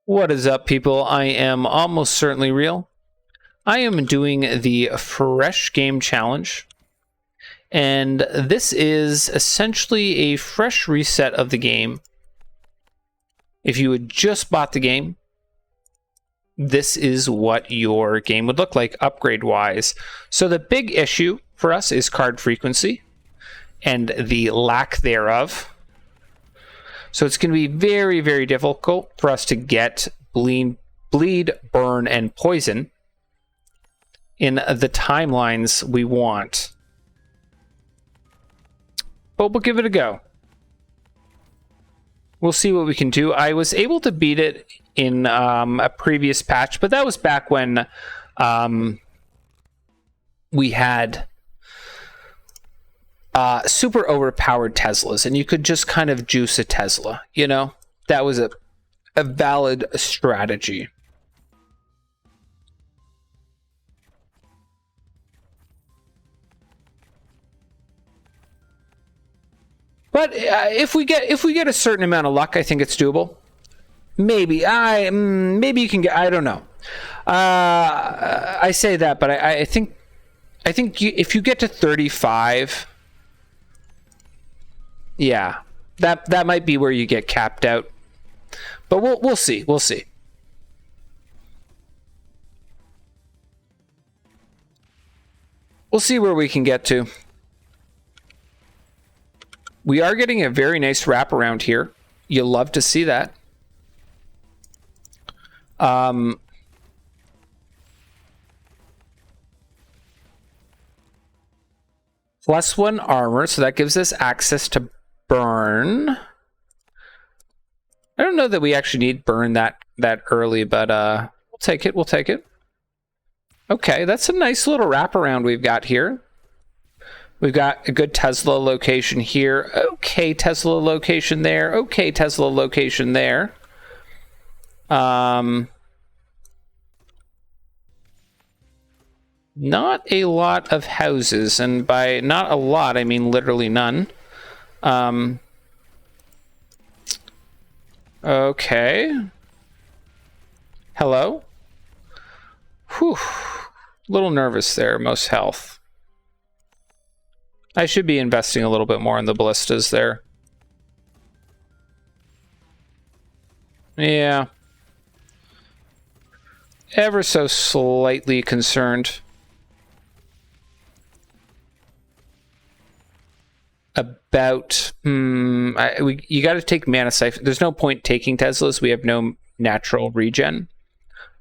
What is up, people? I am almost certainly real. I am doing the Fresh Game Challenge, and this is essentially a fresh reset of the game. If you had just bought the game, this is what your game would look like upgrade-wise. So the big issue for us is card frequency and the lack thereof. So it's going to be very, very difficult for us to get bleed, burn, and poison in the timelines we want. But we'll give it a go. We'll see what we can do. I was able to beat it in a previous patch, but that was back when we had super overpowered Teslas, and you could just kind of juice a Tesla, you know? That was a valid strategy. But if we get a certain amount of luck, I think it's doable. Maybe you can get. I don't know. I say that, but I think if you get to 35. Yeah, that might be where you get capped out, but we'll see. We'll see. We'll see where we can get to. We are getting a very nice wraparound here. You'll love to see that. +1 armor, so that gives us access to burn. I don't know that we actually need burn that early, but we'll take it. We'll take it. Okay, that's a nice little wraparound we've got here. We've got a good Tesla location here. Okay, Tesla location there. Okay, Tesla location there. Not a lot of houses, and by not a lot, I mean literally none. Okay. Hello? Whew. Little nervous there, most health. I should be investing a little bit more in the ballistas there. Yeah. Ever so slightly concerned. About you got to take mana siphon. There's no point taking Teslas. We have no natural regen.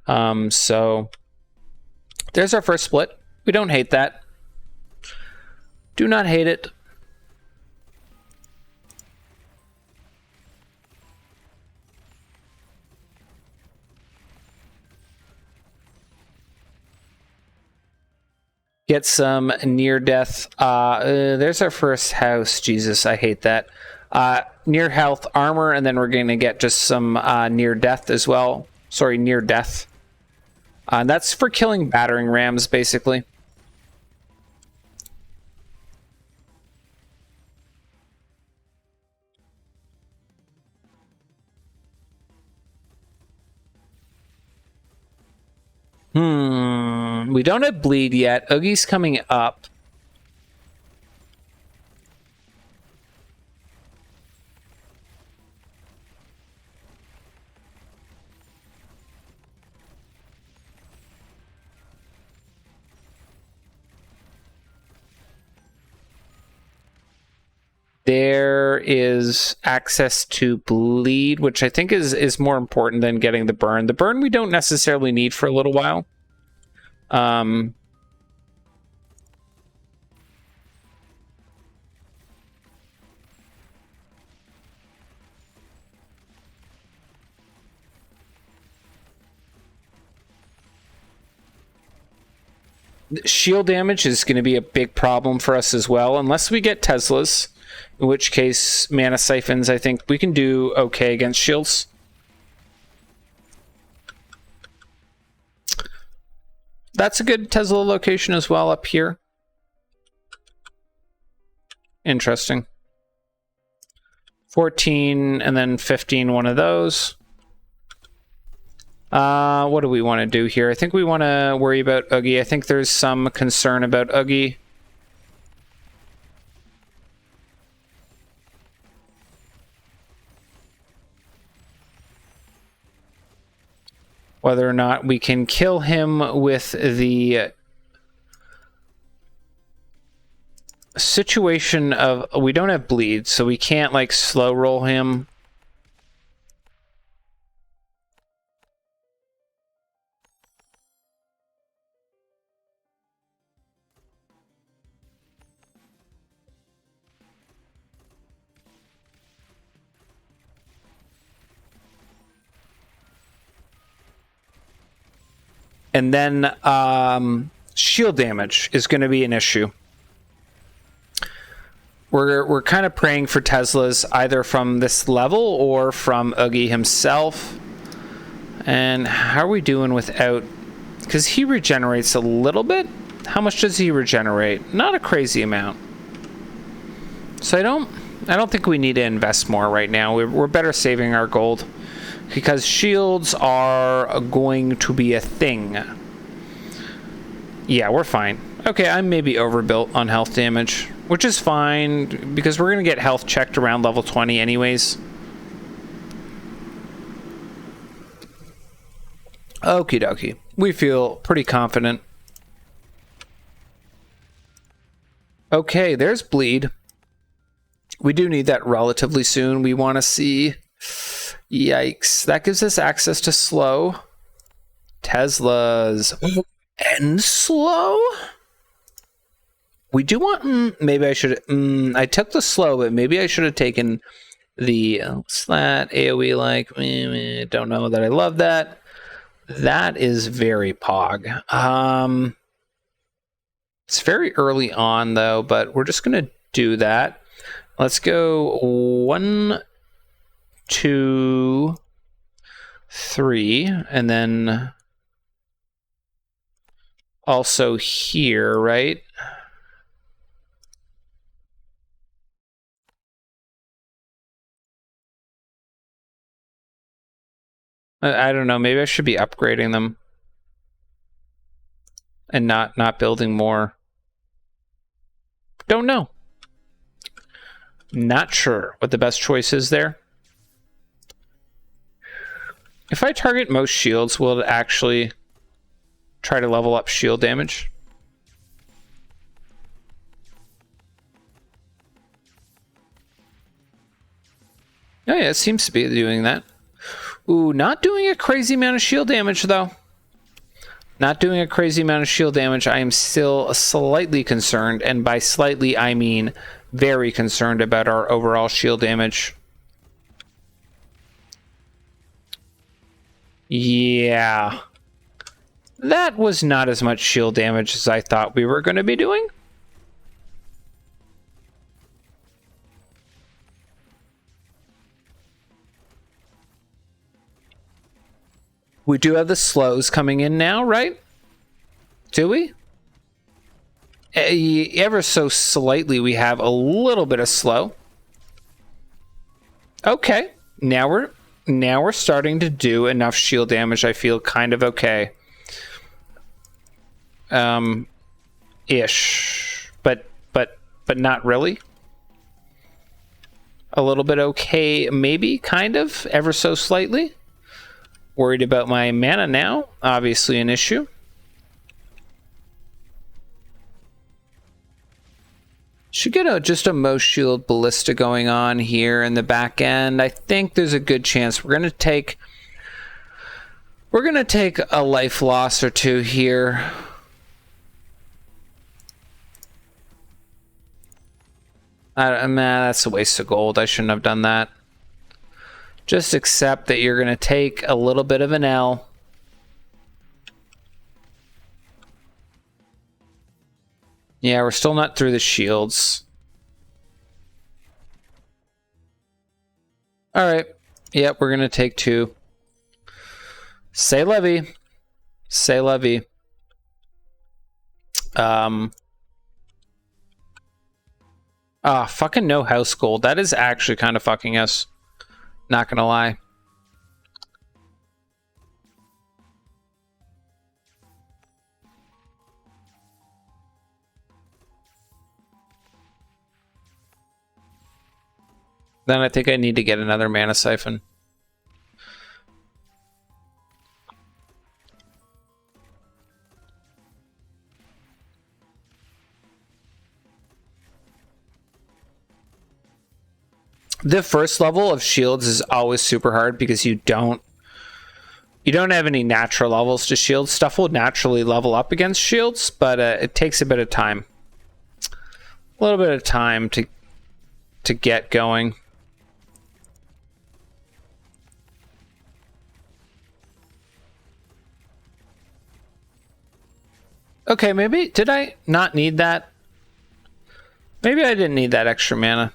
So there's our first split. We don't hate that. Do not hate it. Get some near death. There's our first house. Jesus, I hate that. Near health armor, and then we're going to get just some near death as well. Sorry, near death. That's for killing battering rams, basically. We don't have bleed yet. Oogie's coming up. There is access to bleed, which I think is more important than getting the burn. The burn we don't necessarily need for a little while. Shield damage is going to be a big problem for us as well, unless we get Teslas, in which case mana siphons, I think we can do okay against shields. That's a good Tesla location as well up here. Interesting. 14 and then 15, one of those. What do we want to do here? I think we want to worry about Oogie. I think there's some concern about Oogie. Whether or not we can kill him with the situation of we don't have bleed, so we can't like slow roll him. And then shield damage is going to be an issue. We're kind of praying for Teslas either from this level or from Oogie himself. And how are we doing without... Because he regenerates a little bit. How much does he regenerate? Not a crazy amount. So I don't think we need to invest more right now. We're better saving our gold. Because shields are going to be a thing. Yeah, we're fine. Okay, I'm maybe overbuilt on health damage, which is fine, because we're going to get health checked around level 20 anyways. Okie dokie. We feel pretty confident. Okay, there's bleed. We do need that relatively soon. We want to see... Yikes. That gives us access to slow. Teslas. And slow? We do want... maybe I should... I took the slow, but maybe I should have taken the... what's that? AoE like... don't know that I love that. That is very pog. It's very early on, though, but we're just going to do that. Let's go 1, 2, 3, and then also here, right? I don't know. Maybe I should be upgrading them and not building more. Don't know. Not sure what the best choice is there. If I target most shields, will it actually try to level up shield damage? Oh yeah, it seems to be doing that. Ooh, not doing a crazy amount of shield damage, though. Not doing a crazy amount of shield damage. I am still slightly concerned, and by slightly, I mean very concerned about our overall shield damage. Yeah. That was not as much shield damage as I thought we were going to be doing. We do have the slows coming in now, right? Do we? Ever so slightly, we have a little bit of slow. Okay, now we're starting to do enough shield damage. I feel kind of okay. Ish, but not really. A little bit okay, maybe, kind of, ever so slightly. Worried about my mana now, obviously an issue. Should get just a most shield ballista going on here in the back end. I think there's a good chance we're gonna take a life loss or two here. Man, that's a waste of gold. I shouldn't have done that. Just accept that you're gonna take a little bit of an L. Yeah, we're still not through the shields. Alright. Yep, we're gonna take 2. Say levy. Say levy. Fucking no house gold. That is actually kind of fucking us. Not gonna lie. Then I think I need to get another mana siphon. The first level of shields is always super hard because you don't have any natural levels to shields. Stuff will naturally level up against shields, but it takes a bit of time. A little bit of time to get going. Okay, maybe did I not need that? Maybe I didn't need that extra mana.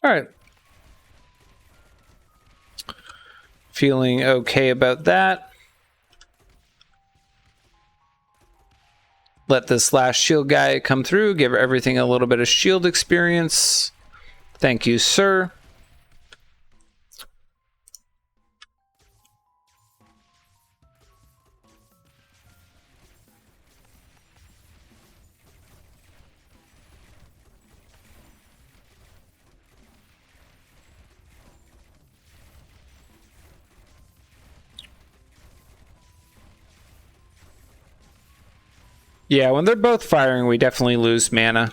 All right. Feeling okay about that. Let this last shield guy come through, give everything a little bit of shield experience. Thank you, sir. Yeah, when they're both firing, we definitely lose mana.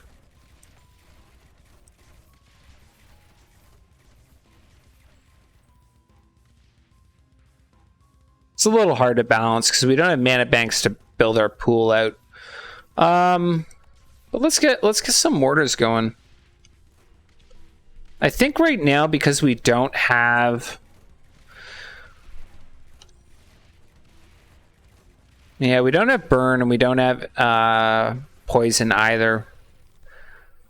It's a little hard to balance because we don't have mana banks to build our pool out. But let's get some mortars going. I think right now, because we don't have... Yeah, we don't have burn and we don't have poison either,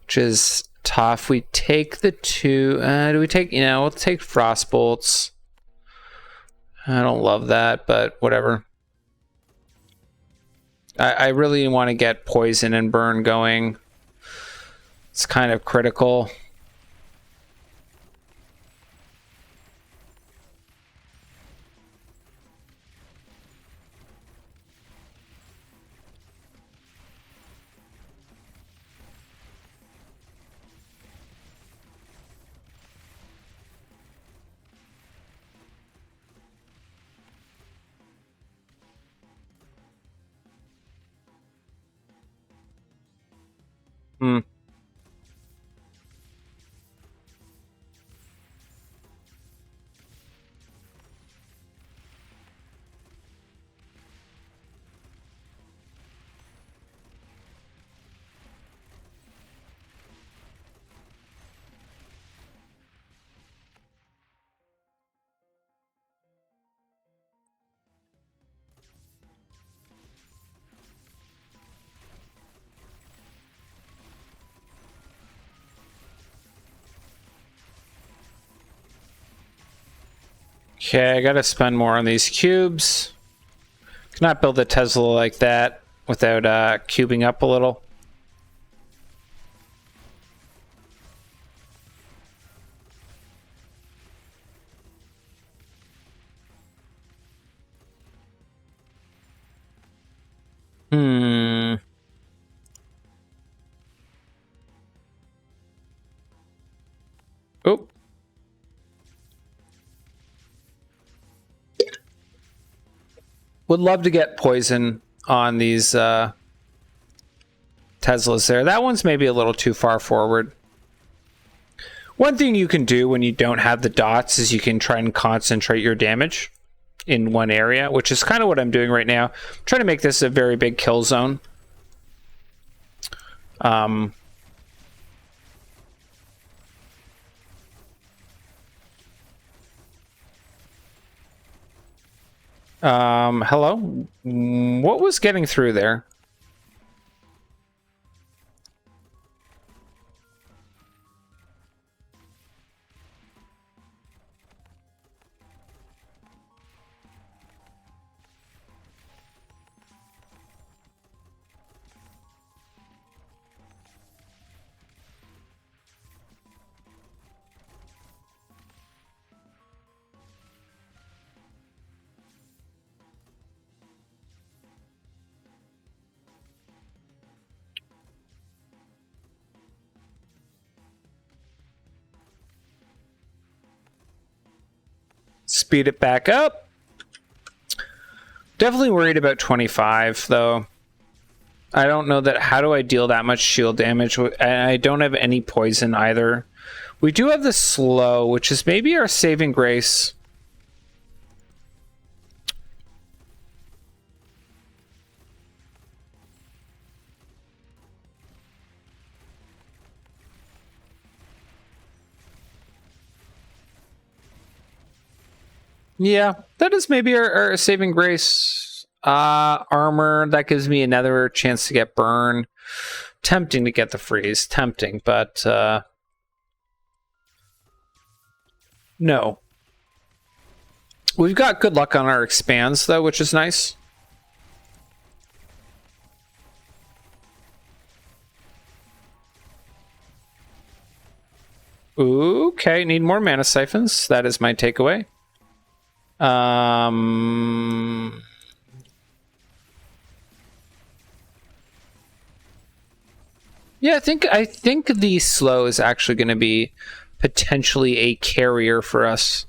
which is tough. We take the two. Do we take? We'll take frost bolts. I don't love that, but whatever. I really want to get poison and burn going. It's kind of critical. Hmm. Okay, I gotta spend more on these cubes. Cannot build a Tesla like that without cubing up a little. Oh. Would love to get poison on these Teslas there. That one's maybe a little too far forward. One thing you can do when you don't have the dots is you can try and concentrate your damage in one area, which is kind of what I'm doing right now. I'm trying to make this a very big kill zone. Hello? What was getting through there? Speed it back up. Definitely worried about 25, though. I don't know that. How do I deal that much shield damage? I don't have any poison either. We do have the slow, which is maybe our saving grace. Yeah, that is maybe our saving grace. Armor, that gives me another chance to get burn. Tempting to get the freeze. Tempting, but no. We've got good luck on our expands, though, which is nice. Okay, need more mana siphons. That is my takeaway. Yeah, I think the slow is actually going to be potentially a carrier for us.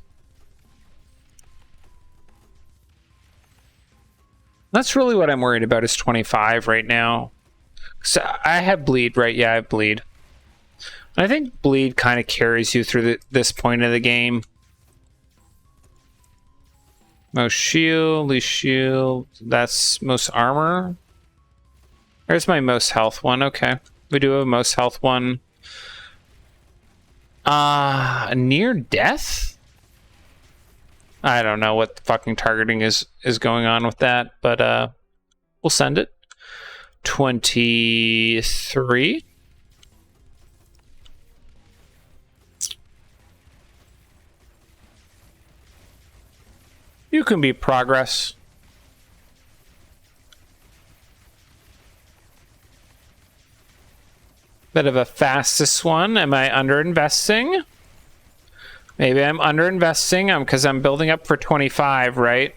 That's really what I'm worried about is 25 right now. So I have bleed, right? Yeah, I have bleed. I think bleed kind of carries you through this point of the game. Most shield, least shield. That's most armor. There's my most health one. Okay. We do have a most health one. Near death? I don't know what the fucking targeting is going on with that, but we'll send it. 23. You can be progress. Bit of a fastest one. Am I under-investing? Maybe I'm under-investing because I'm building up for 25, right?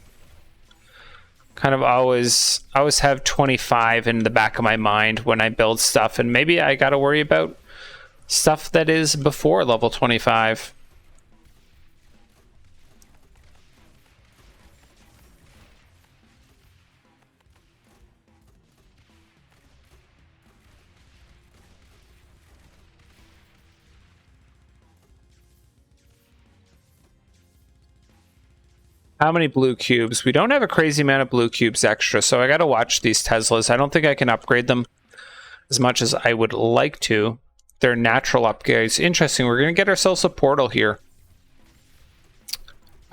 Kind of always have 25 in the back of my mind when I build stuff, and maybe I gotta worry about stuff that is before level 25. How many blue cubes? We don't have a crazy amount of blue cubes extra, so I gotta watch these Teslas. I don't think I can upgrade them as much as I would like to. They're natural upgrades. Interesting, we're gonna get ourselves a portal here.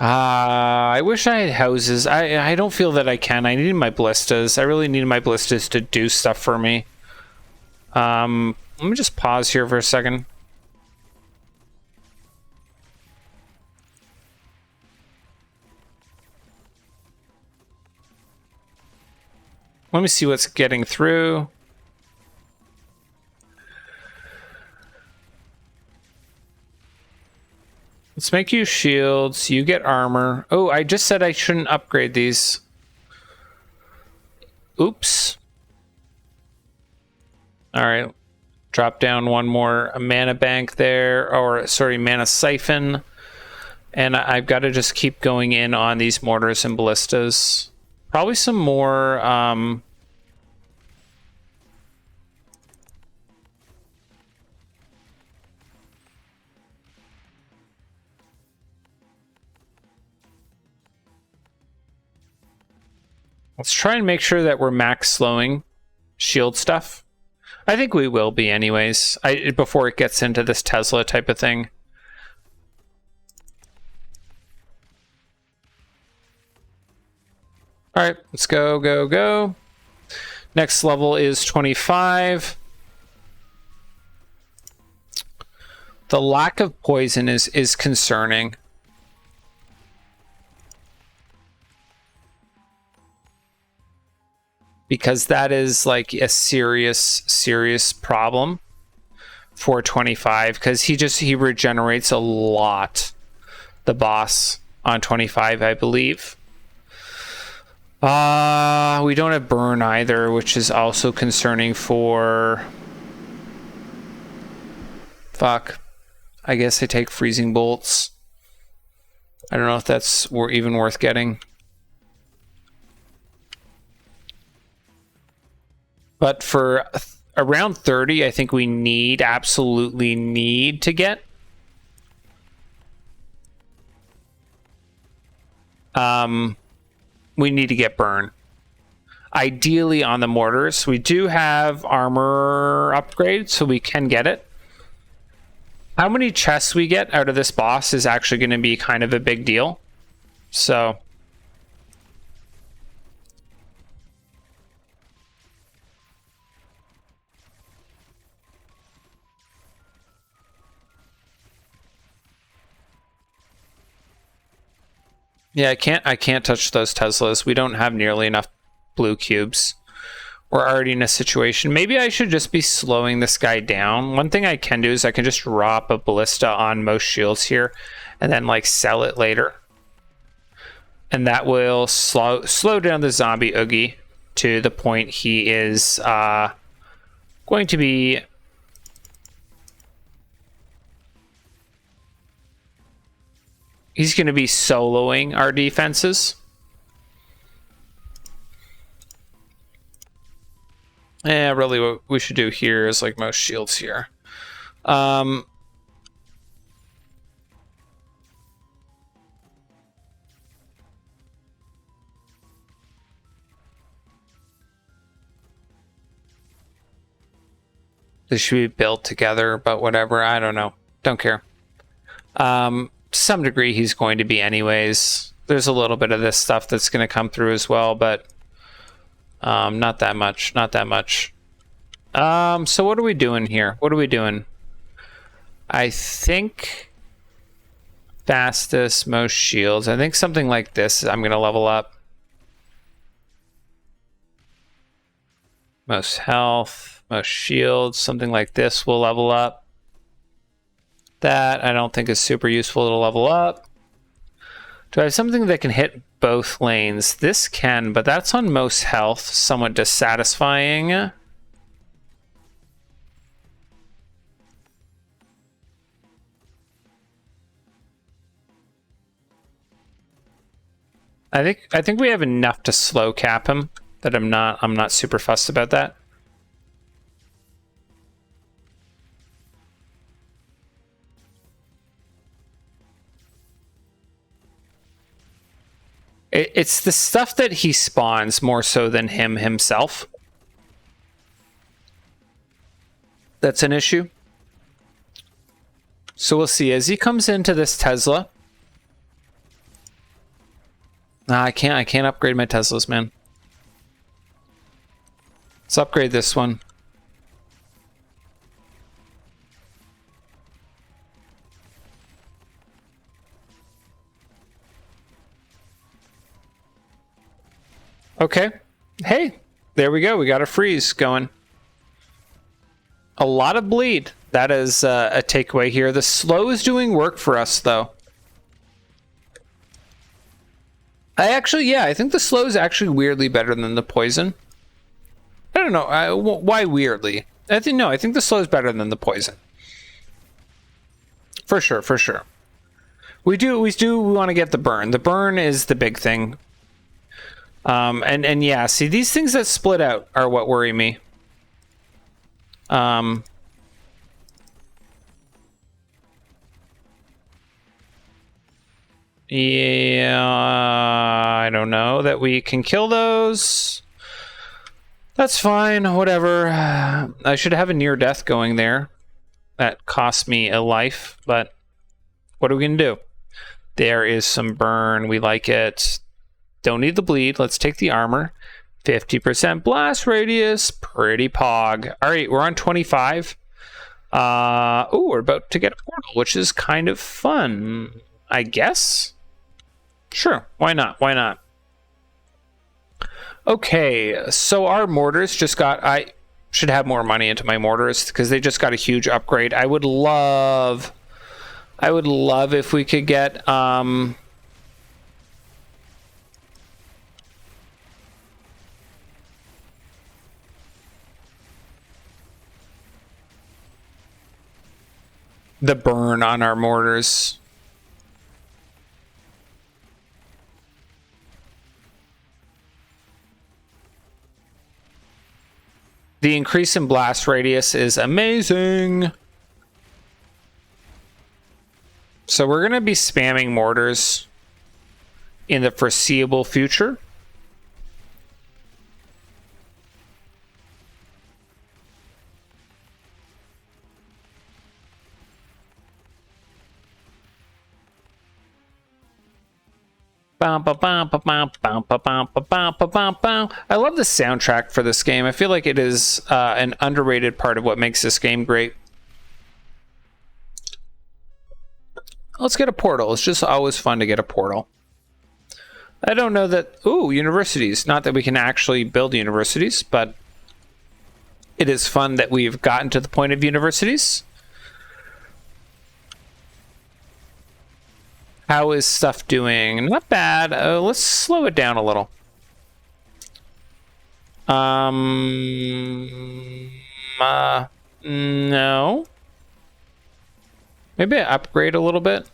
I wish I had houses. I don't feel that I can. I need my ballistas. I really need my ballistas to do stuff for me. Let me just pause here for a second. Let me see what's getting through. Let's make you shields. You get armor. Oh, I just said I shouldn't upgrade these. Oops. All right. Drop down one more mana bank there. Or, sorry, mana siphon. And I've got to just keep going in on these mortars and ballistas. Probably some more... Let's try and make sure that we're max slowing shield stuff. I think we will be anyways, before it gets into this Tesla type of thing. All right, let's go, go, go. Next level is 25. The lack of poison is concerning. Because that is like a serious problem for 25. Because he regenerates a lot. The boss on 25, I believe. We don't have burn either, which is also concerning for... Fuck. I guess I take freezing bolts. I don't know if that's even worth getting. But for around 30, I think we absolutely need to get. We need to get burn. Ideally on the mortars. We do have armor upgrade, so we can get it. How many chests we get out of this boss is actually going to be kind of a big deal. So... yeah, I can't touch those Teslas. We don't have nearly enough blue cubes. We're already in a situation. Maybe I should just be slowing this guy down. One thing I can do is I can just drop a ballista on most shields here and then like sell it later. And that will slow down the zombie Oogie to the point he is going to be... he's going to be soloing our defenses. Yeah, really what we should do here is like most shields here. They should be built together, but whatever. I don't know. Don't care. To some degree, he's going to be anyways. There's a little bit of this stuff that's going to come through as well, but not that much. Not that much. So what are we doing here? What are we doing? I think fastest, most shields. I think something like this I'm going to level up. Most health, most shields, something like this will level up. That I don't think is super useful to level up. Do I have something that can hit both lanes? This can, but that's on most health, somewhat dissatisfying. I think we have enough to slow cap him that I'm not super fussed about that. It's the stuff that he spawns more so than him himself. That's an issue. So we'll see as he comes into this Tesla. Nah, I can't upgrade my Teslas, man. Let's upgrade this one. Okay. Hey, there we go. We got a freeze going. A lot of bleed. That is a takeaway here. The slow is doing work for us, though. I think the slow is actually weirdly better than the poison. I don't know. Why weirdly? I think the slow is better than the poison. For sure, for sure. We want to get the burn. The burn is the big thing. And yeah, see, these things that split out are what worry me. Yeah, I don't know that we can kill those. That's fine, whatever. I should have a near death going there. That cost me a life, but what are we gonna do? There is some burn, we like it. Don't need the bleed, let's take the armor. 50% blast radius, pretty pog. All right, we're on 25. We're about to get a portal, which is kind of fun, I guess. Sure, why not? Why not? Okay, so our mortars just got... I should have more money into my mortars because they just got a huge upgrade. I would love if we could get... the burn on our mortars. The increase in blast radius is amazing. So we're going to be spamming mortars in the foreseeable future. I love the soundtrack for this game. I feel like it is an underrated part of what makes this game great. Let's get a portal. It's just always fun to get a portal. I don't know that... Ooh, universities. Not that we can actually build universities, but it is fun that we've gotten to the point of universities. How is stuff doing? Not bad. Let's slow it down a little. No. Maybe I upgrade a little bit.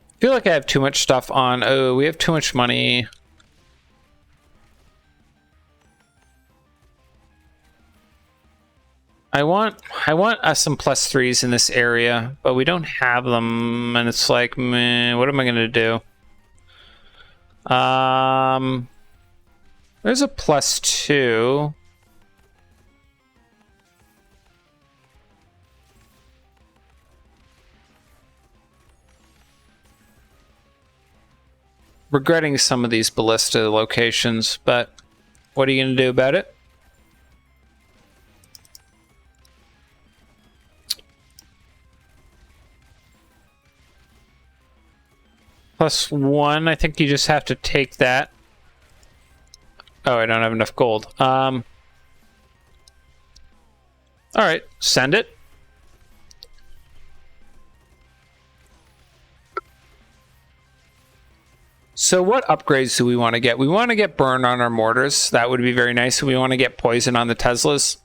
I feel like I have too much stuff on. Oh, we have too much money. I want some +3s in this area, but we don't have them, and it's like, meh, what am I gonna do? There's a +2. Regretting some of these ballista locations, but what are you gonna do about it? +1, I think you just have to take that. Oh, I don't have enough gold. Alright, send it. So what upgrades do we want to get? We want to get burn on our mortars. That would be very nice. We want to get poison on the Teslas.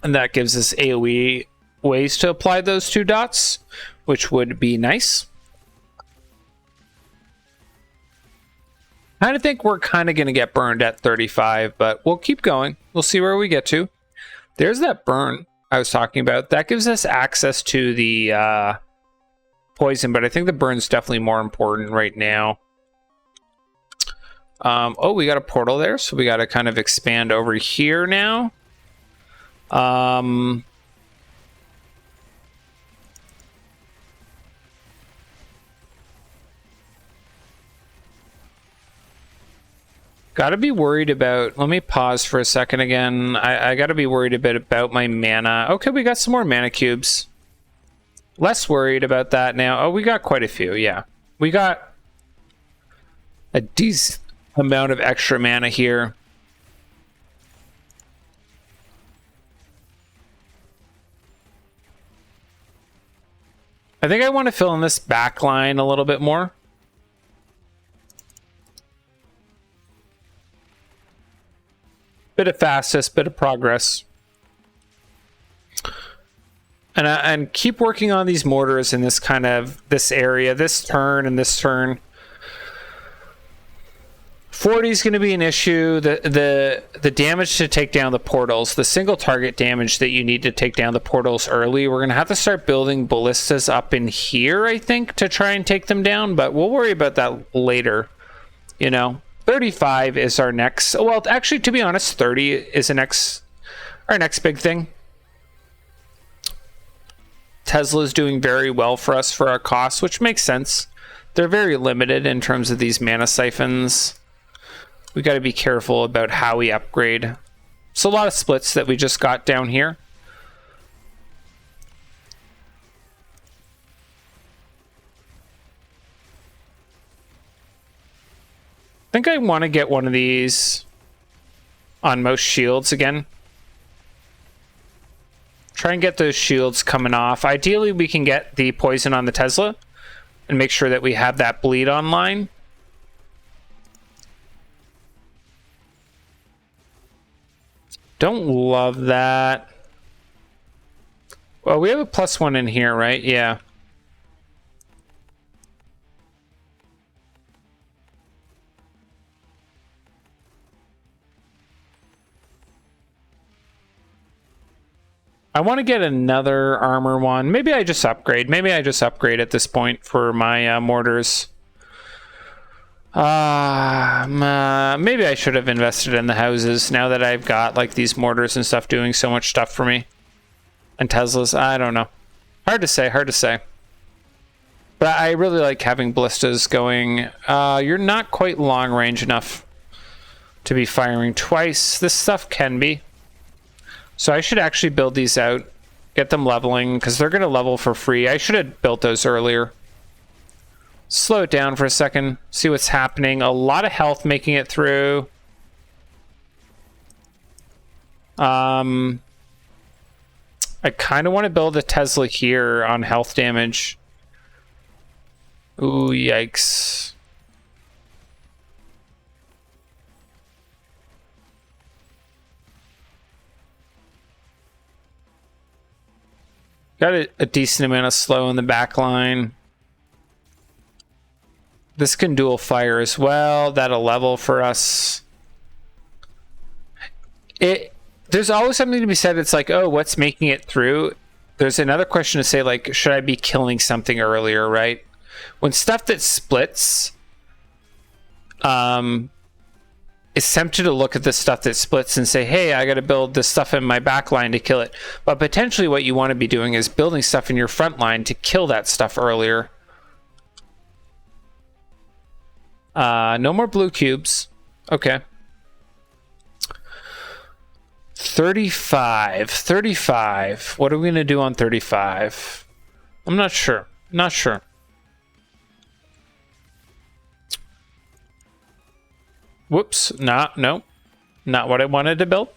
And that gives us AoE ways to apply those 2 dots, which would be nice. I think we're kind of going to get burned at 35, but we'll keep going. We'll see where we get to. There's that burn I was talking about. That gives us access to the poison, but I think the burn's definitely more important right now. Oh, we got a portal there, so we got to kind of expand over here now. Gotta be worried about... Let me pause for a second again. I gotta be worried a bit about my mana. Okay, we got some more mana cubes. Less worried about that now. Oh, we got quite a few, yeah. We got a decent amount of extra mana here. I think I want to fill in this back line a little bit more. Bit of fastest, bit of progress. And keep working on these mortars in this kind of, this area, this turn and this turn. 40 is going to be an issue. The damage to take down the portals, the single target damage that you need to take down the portals early, we're going to have to start building ballistas up in here, I think, to try and take them down, but we'll worry about that later, you know. 35 is our next, well, actually, to be honest, 30 is our next big thing. Tesla's doing very well for us for our costs, which makes sense. They're very limited in terms of these mana siphons. We got to be careful about how we upgrade. So a lot of splits that we just got down here. I think I want to get one of these on most shields again. Try and get those shields coming off. Ideally, we can get the poison on the Tesla and make sure that we have that bleed online. Don't love that. Well, we have a +1 in here, right? Yeah. I want to get another armor one. Maybe I just upgrade. Maybe I just upgrade at this point for my mortars. Maybe I should have invested in the houses now that I've got like these mortars and stuff doing so much stuff for me. And Teslas, I don't know. Hard to say, hard to say. But I really like having ballistas going. You're not quite long range enough to be firing twice. This stuff can be. So I should actually build these out, get them leveling, because they're going to level for free. I should have built those earlier. Slow it down for a second, see what's happening. A lot of health making it through. I kind of want to build a Tesla here on health damage. Ooh, yikes. Got a decent amount of slow in the back line. This can dual fire as well. That'll level for us. There's always something to be said. It's like, oh, what's making it through? There's another question to say, like, should I be killing something earlier, right? When stuff that splits, it's tempted to look at the stuff that splits and say, hey, I got to build this stuff in my back line to kill it. But potentially what you want to be doing is building stuff in your front line to kill that stuff earlier. No more blue cubes. Okay. 35. 35. What are we going to do on 35? I'm not sure. Not sure. Whoops. No. Not what I wanted to build.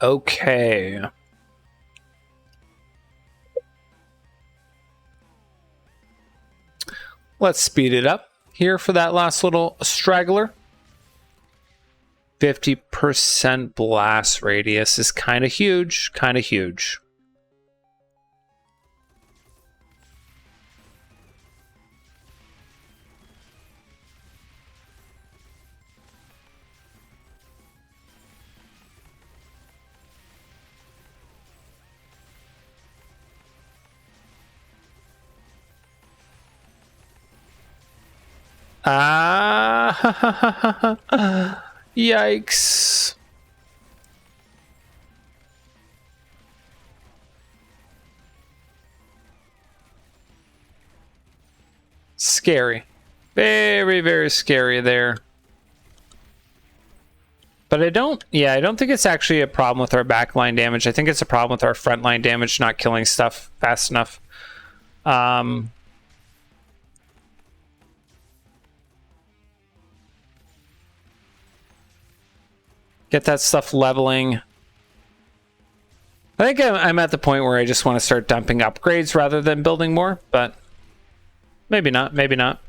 Okay. Let's speed it up here for that last little straggler. 50% blast radius is kind of huge, kind of huge. Yikes. Scary. Very, very scary there. But I don't think it's actually a problem with our backline damage. I think it's a problem with our frontline damage not killing stuff fast enough. Get that stuff leveling. I think I'm at the point where I just want to start dumping upgrades rather than building more, but maybe not, maybe not.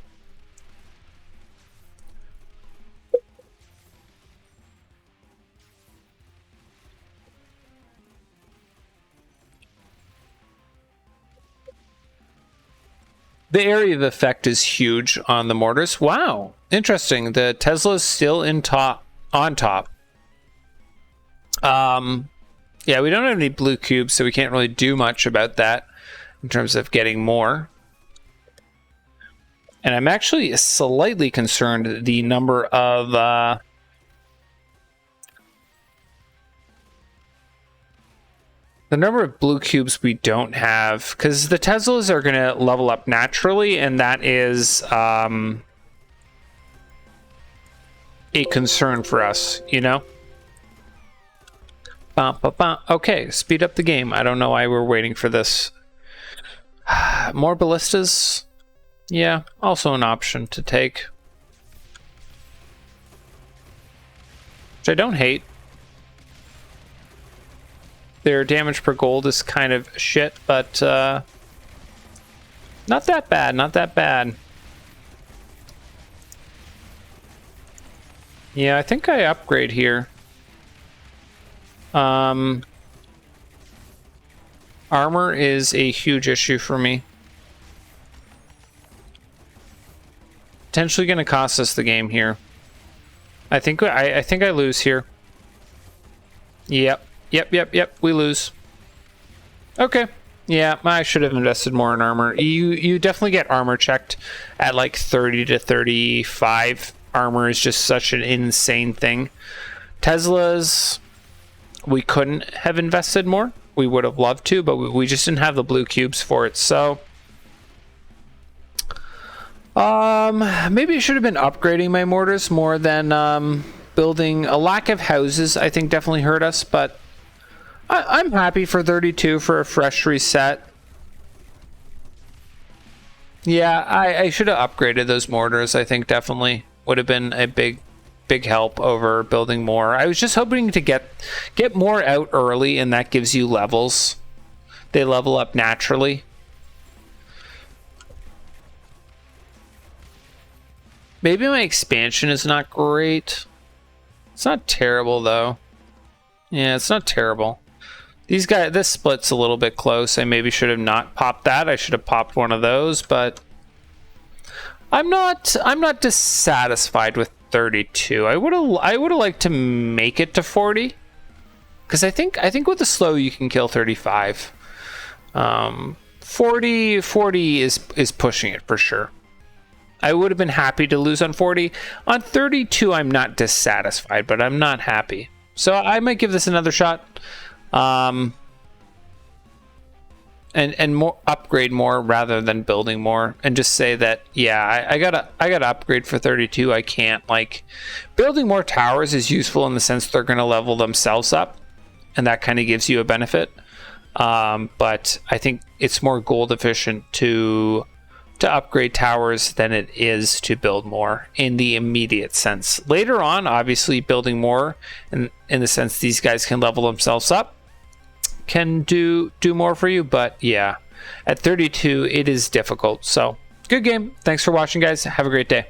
The area of effect is huge on the mortars. Wow, interesting. The Tesla's still on top. Yeah, we don't have any blue cubes, so we can't really do much about that in terms of getting more. And I'm actually slightly concerned the number of blue cubes we don't have, because the Teslas are going to level up naturally, and that is a concern for us, you know? Okay, speed up the game. I don't know why we're waiting for this. More ballistas? Yeah, also an option to take. Which I don't hate. Their damage per gold is kind of shit, but not that bad, not that bad. Yeah, I think I upgrade here. Armor is a huge issue for me. Potentially going to cost us the game here. I think I lose here. Yep. We lose. Okay. Yeah, I should have invested more in armor. You definitely get armor checked at like 30 to 35. Armor is just such an insane thing. Teslas, we couldn't have invested more. We would have loved to, but we just didn't have the blue cubes for it. So maybe I should have been upgrading my mortars more than building. A lack of houses, I think, definitely hurt us, but I'm happy for 32 for a fresh reset. Yeah, I should have upgraded those mortars. I think definitely would have been a big help over building more. I was just hoping to get more out early, and that gives you levels. They level up naturally. Maybe my expansion is not great. It's not terrible though. Yeah, it's not terrible. These guys, this split's a little bit close. I maybe should have not popped that. I should have popped one of those, but I'm not dissatisfied with 32. I would have liked to make it to 40, because I think with the slow you can kill 35. 40 is pushing it for sure. I would have been happy to lose on 40. On 32, I'm not dissatisfied, but I'm not happy. So I might give this another shot. And more upgrade more rather than building more, and just say that, yeah, I gotta upgrade for 32. I can't, like, building more towers is useful in the sense they're gonna level themselves up, and that kind of gives you a benefit. But I think it's more gold efficient to upgrade towers than it is to build more in the immediate sense. Later on, obviously, building more in the sense these guys can level themselves up can do more for you, but yeah, at 32 it is difficult. So good game. Thanks for watching, guys. Have a great day.